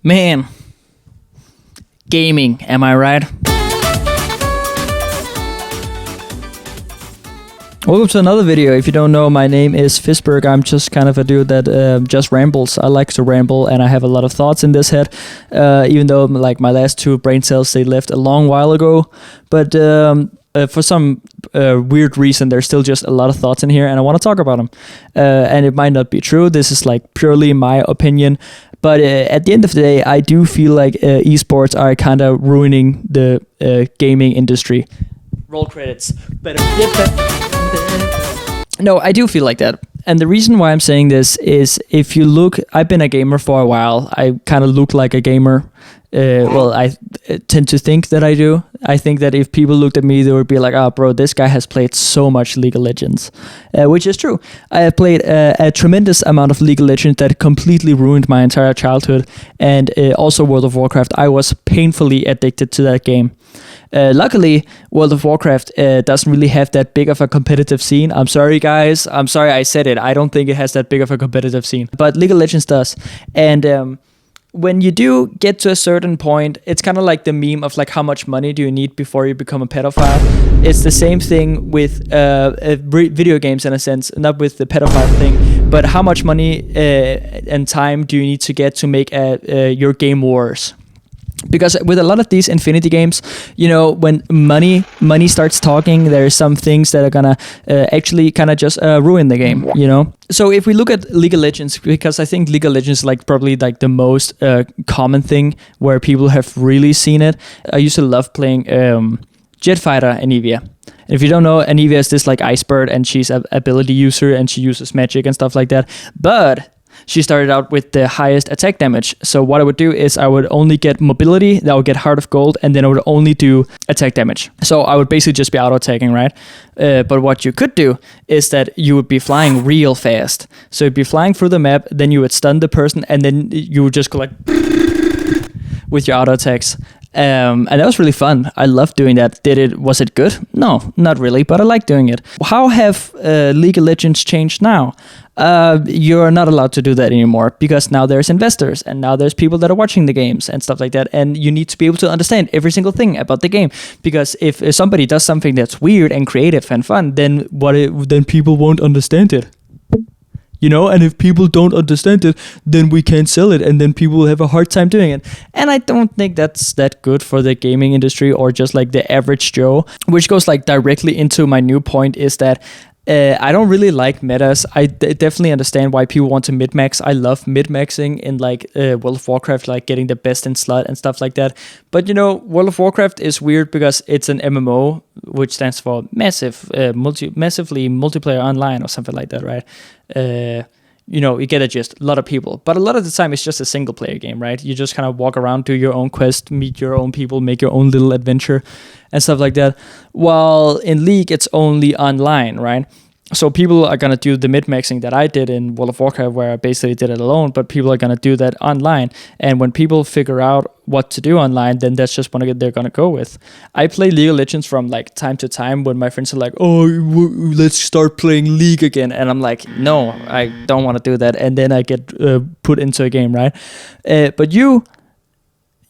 Man, gaming, am I right? Welcome to another video. If you don't know, my name is Fisberg. I'm just kind of a dude that just rambles. I like to ramble, and I have a lot of thoughts in this head. Even though like my last two brain cells, they left a long while ago. But for some weird reason, there's still just a lot of thoughts in here, and I want to talk about them. And it might not be true. This is like purely my opinion. But at the end of the day, I do feel like esports are kind of ruining the gaming industry. Roll credits. No, I do feel like that. And the reason why I'm saying this is if you look, I've been a gamer for a while. I kind of look like a gamer. Well, I tend to think that I do. I think that if people looked at me, they would be like, oh, bro, this guy has played so much League of Legends, which is true. I have played a tremendous amount of League of Legends that completely ruined my entire childhood. And also World of Warcraft. I was painfully addicted to that game. Luckily, World of Warcraft doesn't really have that big of a competitive scene. I'm sorry, guys. I'm sorry I said it. I don't think it has that big of a competitive scene. But League of Legends does. And when you do get to a certain point, it's kind of like the meme of like how much money do you need before you become a pedophile. It's the same thing with video games in a sense, not with the pedophile thing, but how much money and time do you need to get to make your game worse? Because with a lot of these Infinity games, you know, when money starts talking, there's some things that are gonna actually kind of just ruin the game, you know? So if we look at League of Legends, because I think League of Legends is like probably like the most common thing where people have really seen it. I used to love playing Jetfighter Anivia. And if you don't know, Anivia is this like ice bird, and she's an ability user, and she uses magic and stuff like that. But she started out with the highest attack damage. So what I would do is I would only get mobility, then I would get Heart of Gold, and then I would only do attack damage. So I would basically just be auto-attacking, right? But what you could do is that you would be flying real fast. So you'd be flying through the map, then you would stun the person, and then you would just go like with your auto-attacks. And that was really fun. I loved doing that. Was it good? No, not really, but I like doing it. How have League of Legends changed now? You're not allowed to do that anymore because now there's investors and now there's people that are watching the games and stuff like that. And you need to be able to understand every single thing about the game, because if somebody does something that's weird and creative and fun, then then people won't understand it. You know, and if people don't understand it, then we can't sell it, and then people will have a hard time doing it. And I don't think that's that good for the gaming industry or just like the average Joe, which goes like directly into my new point is that I don't really like metas. I definitely understand why people want to min-max. I love min-maxing in like World of Warcraft, like getting the best in slot and stuff like that. But you know, World of Warcraft is weird because it's an MMO, which stands for massively multiplayer online or something like that, right? You know, you get it, just a lot of people. But a lot of the time, it's just a single player game, right? You just kind of walk around, do your own quest, meet your own people, make your own little adventure and stuff like that. While in League, it's only online, right? So people are going to do the min-maxing that I did in World of Warcraft, where I basically did it alone, but people are going to do that online. And when people figure out what to do online, then that's just what they're going to go with. I play League of Legends from like time to time when my friends are like, oh, let's start playing League again. And I'm like, no, I don't want to do that. And then I get put into a game, right? But you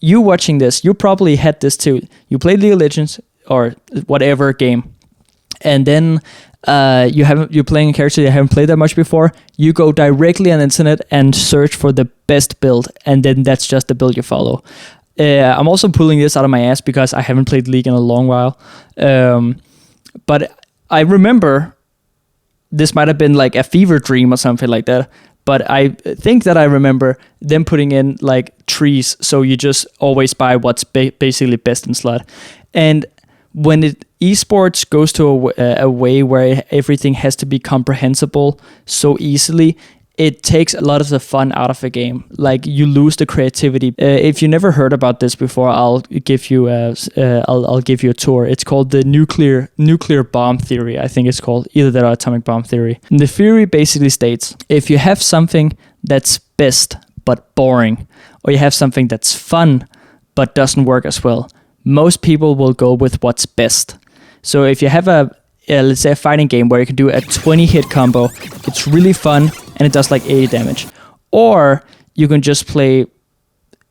watching this, you probably had this too. You played League of Legends or whatever game, and then you're playing a character you haven't played that much before. You go directly on the internet and search for the best build, and then that's just the build you follow. I'm also pulling this out of my ass because I haven't played League in a long while. But I remember this might have been like a fever dream or something like that. But I think that I remember them putting in like trees, so you just always buy what's basically best in slot. And when esports goes to a way where everything has to be comprehensible so easily, it takes a lot of the fun out of the game. Like you lose the creativity. If you never heard about this before, I'll give you a tour. It's called the nuclear bomb theory. I think it's called either that or atomic bomb theory. And the theory basically states if you have something that's best but boring, or you have something that's fun but doesn't work as well, most people will go with what's best. So if you have let's say a fighting game where you can do a 20 hit combo, it's really fun and it does like 80 damage. Or you can just play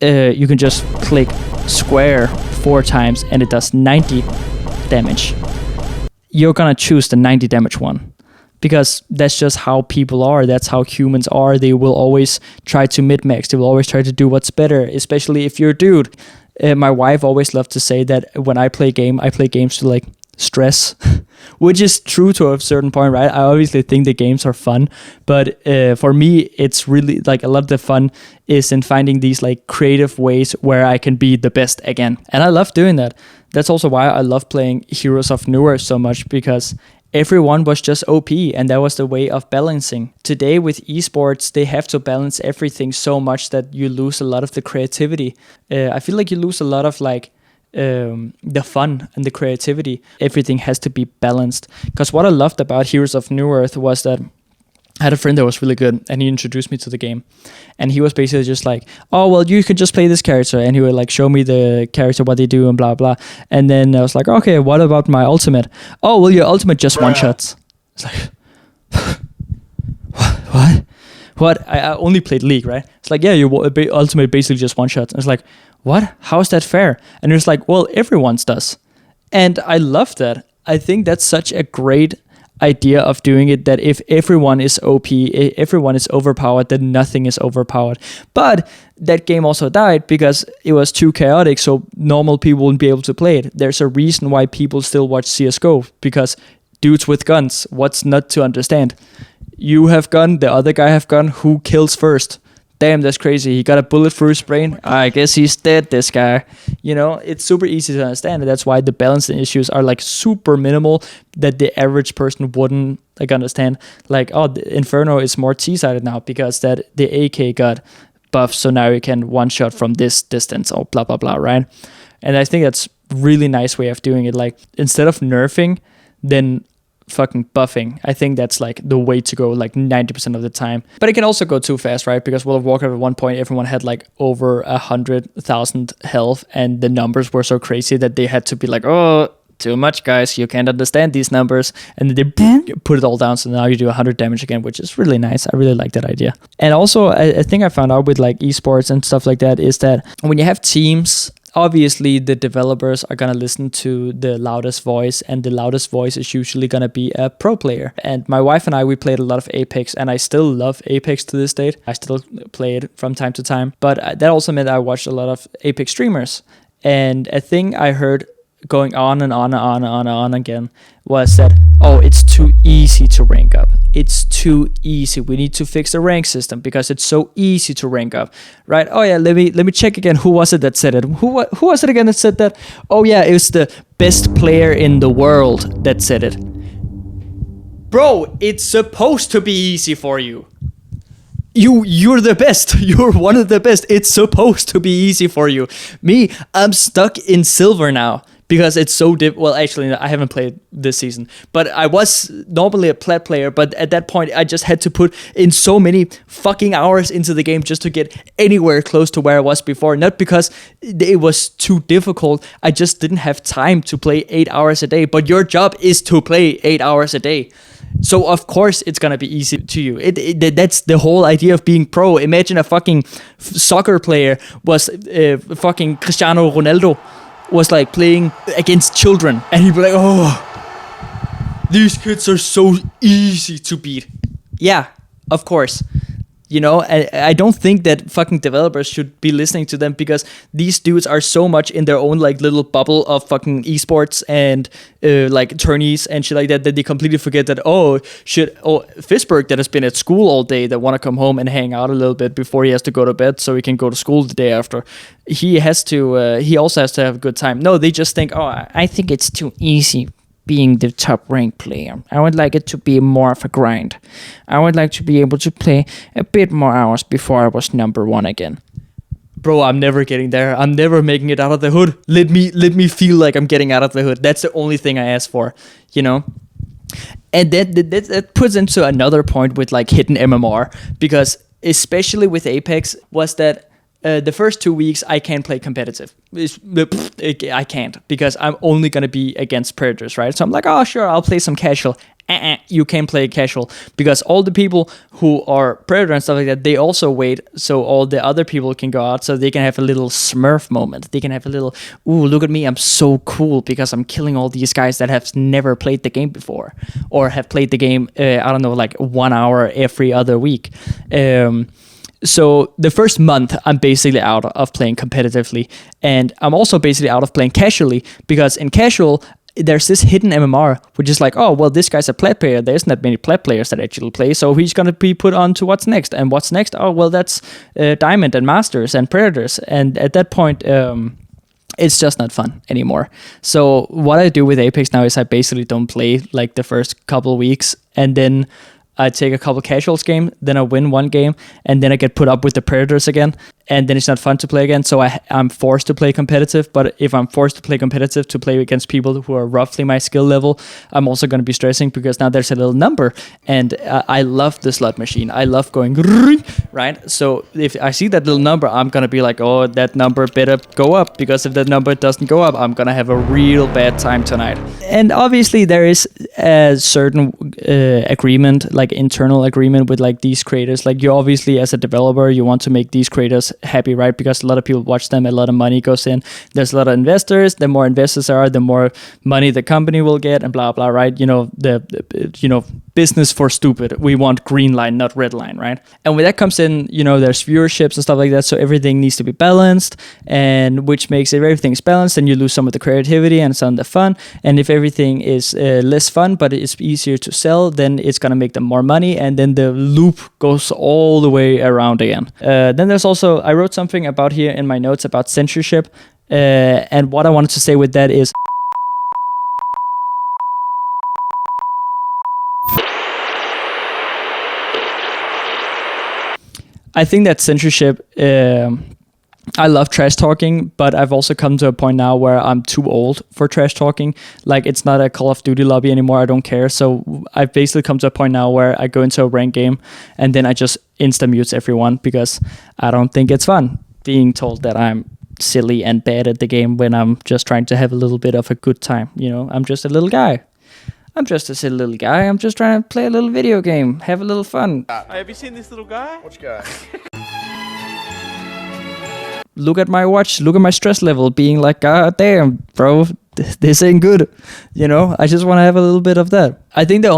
you can just click square 4 times and it does 90 damage. You're gonna choose the 90 damage one. Because that's just how people are. That's how humans are. They will always try to min-max. They will always try to do what's better, especially if you're a dude. My wife always loved to say that when I play games to like stress, which is true to a certain point, right? I obviously think the games are fun, but for me, it's really like a lot of the fun is in finding these like creative ways where I can be the best again. And I love doing that. That's also why I love playing Heroes of Newerth so much, because everyone was just OP, and that was the way of balancing. Today with esports, they have to balance everything so much that you lose a lot of the creativity. I feel like you lose a lot of like the fun and the creativity. Everything has to be balanced. Because what I loved about Heroes of Newerth was that I had a friend that was really good, and he introduced me to the game. And he was basically just like, oh, well, you could just play this character. And he would like show me the character, what they do and blah, blah. And then I was like, okay, what about my ultimate? Oh, well, your ultimate just one-shots. It's like, what? I only played League, right? It's like, yeah, your ultimate basically just one-shots. And it's like, what? How is that fair? And it's like, well, everyone's does. And I love that. I think that's such a great idea of doing it, that if everyone is OP, everyone is overpowered, then nothing is overpowered. But that game also died because it was too chaotic, so normal people wouldn't be able to play it. There's a reason why people still watch CSGO, because dudes with guns, what's not to understand? You have gun, the other guy have gun, who kills first? Damn, that's crazy. He got a bullet through his brain. I guess he's dead, this guy. You know, it's super easy to understand. And that's why the balancing issues are like super minimal that the average person wouldn't like understand. Like, oh, the Inferno is more T-sided now because that the AK got buffed. So now you can one shot from this distance or blah, blah, blah, right? And I think that's really nice way of doing it. Like, instead of nerfing, then fucking buffing. I think that's like the way to go, like 90% of the time. But it can also go too fast, right? Because World of Warcraft at one point, everyone had like over 100,000 health, and the numbers were so crazy that they had to be like, oh, too much, guys. You can't understand these numbers. And they put it all down. So now you do 100 damage again, which is really nice. I really like that idea. And also, I think I found out with like esports and stuff like that is that when you have teams, obviously the developers are going to listen to the loudest voice, and the loudest voice is usually going to be a pro player. And my wife and I, we played a lot of Apex, and I still love Apex to this date. I still play it from time to time. But that also meant I watched a lot of Apex streamers. And a thing I heard going on and on and on and on and on again was that, oh, it's too easy to rank up. It's too easy. We need to fix the rank system because it's so easy to rank up, right? Oh yeah, let me check again. Who was it that said it? Who was it again that said that? Oh yeah, it was the best player in the world that said it. Bro, it's supposed to be easy for you. You're the best. You're one of the best. It's supposed to be easy for you. Me, I'm stuck in silver now because it's so well, actually, I haven't played this season, but I was normally a plat player, but at that point, I just had to put in so many fucking hours into the game just to get anywhere close to where I was before. Not because it was too difficult. I just didn't have time to play 8 hours a day, but your job is to play 8 hours a day. So of course it's gonna be easy to you. That's the whole idea of being pro. Imagine a fucking soccer player was fucking Cristiano Ronaldo was like playing against children, and he'd be like, oh, these kids are so easy to beat. Yeah, of course. You know, I don't think that fucking developers should be listening to them, because these dudes are so much in their own like little bubble of fucking esports and like tourneys and shit like that they completely forget that, Fisberg that has been at school all day that want to come home and hang out a little bit before he has to go to bed so he can go to school the day after. He also has to have a good time. No, they just think, oh, I think it's too easy being the top ranked player. I would like it to be more of a grind. I would like to be able to play a bit more hours before I was number one again. Bro, I'm never getting there. I'm never making it out of the hood. Let me feel like I'm getting out of the hood. That's the only thing I ask for, you know? And that puts into another point with like hidden MMR, because especially with Apex was that The first 2 weeks, I can't play competitive. I can't, because I'm only going to be against predators, right? So I'm like, oh, sure, I'll play some casual. You can't play casual, because all the people who are predator and stuff like that, they also wait so all the other people can go out, so they can have a little Smurf moment. They can have a little, ooh, look at me, I'm so cool because I'm killing all these guys that have never played the game before, or have played the game, I don't know, like 1 hour every other week. So the first month, I'm basically out of playing competitively, and I'm also basically out of playing casually, because in casual, there's this hidden MMR, which is like, oh, well, this guy's a plat player. There isn't that many plat players that actually play, so he's going to be put on to what's next. And what's next? Oh, well, that's Diamond and Masters and Predators. And at that point, it's just not fun anymore. So what I do with Apex now is I basically don't play like the first couple of weeks, and then I take a couple casuals game, then I win one game, and then I get put up with the Predators again, and then it's not fun to play again, so I'm forced to play competitive. But if I'm forced to play competitive to play against people who are roughly my skill level, I'm also going to be stressing, because now there's a little number, and I love the slot machine. I love going, right? So if I see that little number, I'm going to be like, oh, that number better go up, because if that number doesn't go up, I'm going to have a real bad time tonight. And obviously there is a certain agreement, like internal agreement with like these creators. Like, you obviously, as a developer, you want to make these creators happy, right? Because a lot of people watch them, a lot of money goes in, there's a lot of investors. The more investors are, the more money the company will get, and blah blah, right? You know, the business for stupid. We want green line, not red line, right? And when that comes in, there's viewerships and stuff like that, so everything needs to be balanced, and which makes it, everything's balanced, and you lose some of the creativity and some of the fun. And if everything is less fun but it's easier to sell, then it's gonna make them more money, and then the loop goes all the way around again. Then there's also, I wrote something about here in my notes about censorship, and what I wanted to say with that is, I think that censorship, I love trash talking, but I've also come to a point now where I'm too old for trash talking. Like, it's not a Call of Duty lobby anymore. I don't care. So I've basically come to a point now where I go into a ranked game and then I just insta-mute everyone, because I don't think it's fun being told that I'm silly and bad at the game when I'm just trying to have a little bit of a good time. I'm just a little guy. I'm just a silly little guy. I'm just trying to play a little video game, have a little fun. Have you seen this little guy? Which guy? Look at my watch, look at my stress level, being like, God damn, bro, this ain't good. I just want to have a little bit of that. I think the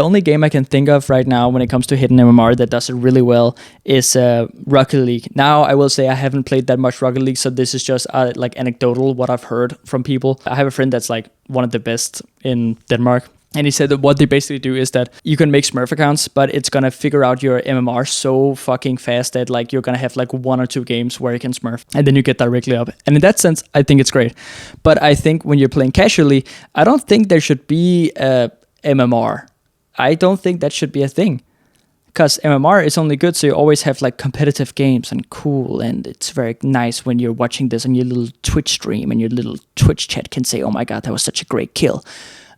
only game I can think of right now when it comes to hidden MMR that does it really well is Rocket League. Now, I will say I haven't played that much Rocket League, so this is just like anecdotal, what I've heard from people. I have a friend that's like one of the best in Denmark. And he said that what they basically do is that you can make Smurf accounts, but it's going to figure out your MMR so fucking fast that like you're going to have like 1 or 2 games where you can Smurf, and then you get directly up. And in that sense, I think it's great. But I think when you're playing casually, I don't think there should be a MMR. I don't think that should be a thing. Because MMR is only good so you always have like competitive games and cool, and it's very nice when you're watching this on your little Twitch stream and your little Twitch chat can say, oh my God, that was such a great kill.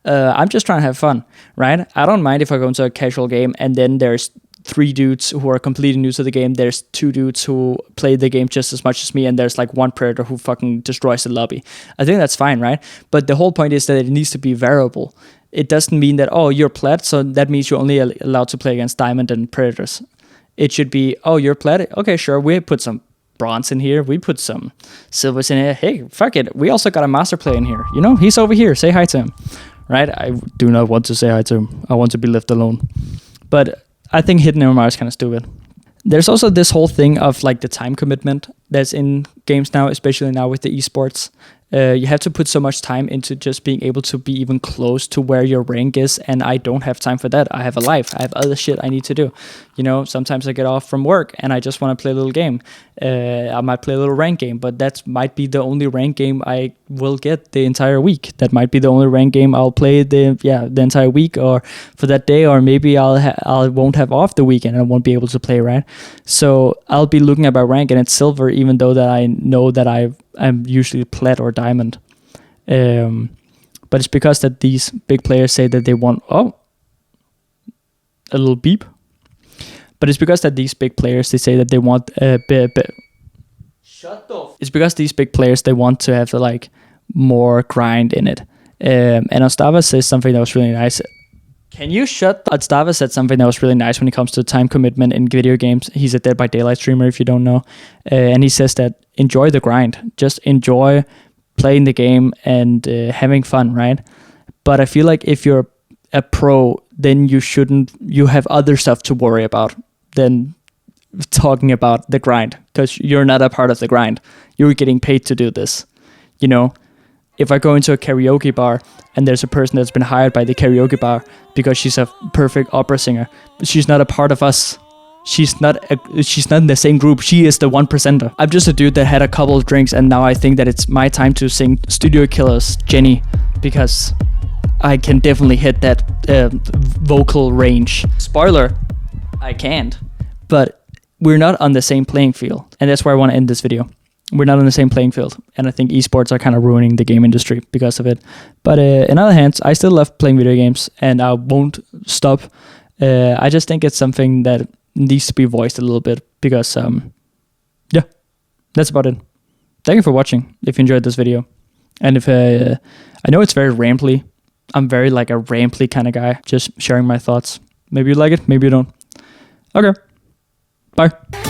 I'm just trying to have fun, right? I don't mind if I go into a casual game and then there's 3 dudes who are completely new to the game. There's 2 dudes who play the game just as much as me, and there's like 1 predator who fucking destroys the lobby. I think that's fine, right? But the whole point is that it needs to be variable. It doesn't mean that, oh, you're plat, so that means you're only allowed to play against diamond and predators. It should be, oh, you're plat? Okay, sure, we put some bronze in here, we put some silvers in here. Hey, fuck it, we also got a master player in here. He's over here, say hi to him. Right? I do not want to say hi to him. I want to be left alone. But I think hidden MMR is kind of stupid. There's also this whole thing of like the time commitment that's in games now, especially now with the esports. You have to put so much time into just being able to be even close to where your rank is, and I don't have time for that. I have a life. I have other shit I need to do. Sometimes I get off from work and I just want to play a little game. I might play a little rank game, but that might be the only rank game I will get the entire week. That might be the only rank game I'll play the entire week or for that day, or maybe I won't have off the weekend and I won't be able to play, right? So I'll be looking at my rank and it's silver, even though that I know that I'm usually plat or diamond. But it's because that these big players say that they want, a little beep. But it's because that these big players, they say that they want It's because these big players, they want to have like more grind in it. And Ostava says something that was really nice. Can you shut? Ostava said something that was really nice when it comes to time commitment in video games. He's a Dead by Daylight streamer, if you don't know. And he says that enjoy the grind. Just enjoy playing the game and having fun, right? But I feel like if you're a pro, then you have other stuff to worry about than talking about the grind, because you're not a part of the grind. You're getting paid to do this. You know, if I go into a karaoke bar and there's a person that's been hired by the karaoke bar because she's a perfect opera singer, but she's not a part of us. She's not in the same group. She is the 1%er. I'm just a dude that had a couple of drinks, and now I think that it's my time to sing Studio Killer's Jenny, because I can definitely hit that vocal range. Spoiler, I can't. But we're not on the same playing field, and that's where I want to end this video. We're not on the same playing field, and I think esports are kind of ruining the game industry because of it. But in other hands, I still love playing video games, and I won't stop. I just think it's something that needs to be voiced a little bit, because yeah, that's about it. Thank you for watching, if you enjoyed this video. And if I know it's very rambly. I'm very like a rambly kind of guy, just sharing my thoughts. Maybe you like it, maybe you don't. Okay, bye.